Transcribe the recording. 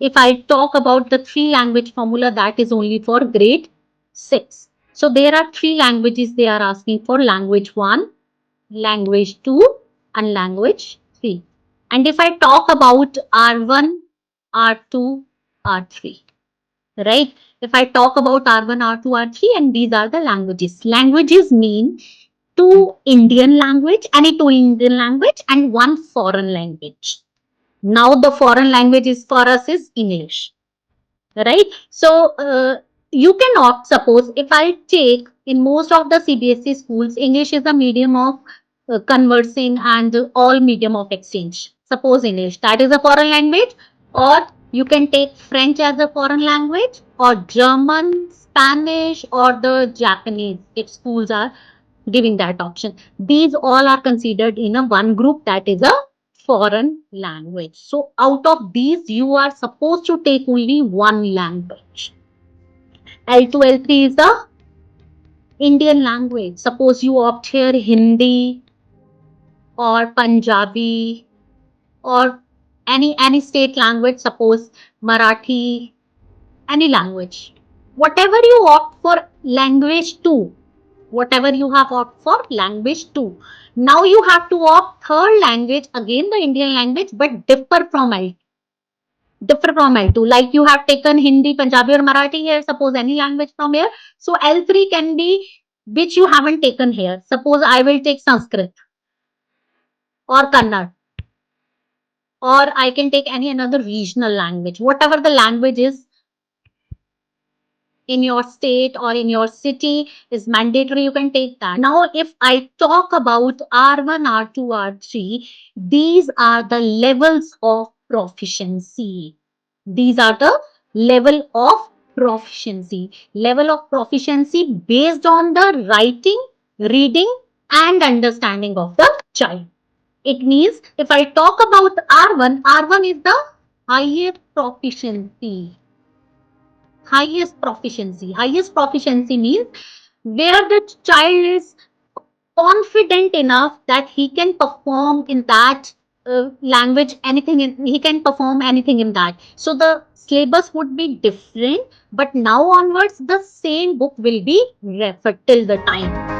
if I talk about the three language formula, that is only for grade 6. So there are three languages they are asking for: language 1, language 2, and language 3. And if I talk about R1, R2, R3, right? If I talk about R1, R2, R3, and these are the languages. Languages mean two Indian language, any two Indian language, and one foreign language. Now the foreign language is for us is English, right? So you can opt. Suppose if I take in most of the CBSE schools, English is a medium of conversing and all medium of exchange. Suppose English, that is a foreign language, or you can take French as a foreign language, or German, Spanish, or the Japanese if schools are giving that option. These all are considered in a one group, that is a foreign language. So out of these, you are supposed to take only one language. L2, L3 is the Indian language. Suppose you opt here Hindi or Punjabi or any state language, suppose Marathi, any language. Whatever you opt for language 2, whatever you have opt for language 2. Now you have to opt third language, again the Indian language, but differ from L2. Like you have taken Hindi, Punjabi, or Marathi here, suppose any language from here. So L3 can be which you haven't taken here. Suppose I will take Sanskrit or Kannada, or I can take any another regional language. Whatever the language is in your state or in your city is mandatory, you can take that. Now, if I talk about R1, R2, R3, these are the levels of proficiency. These are the level of proficiency. Level of proficiency based on the writing, reading, and understanding of the child. It means if I talk about R1, R1 is the highest proficiency. Highest proficiency. Highest proficiency means where the child is confident enough that he can perform in that language, anything he can perform anything in that. So the syllabus would be different, but now onwards the same book will be referred till the time.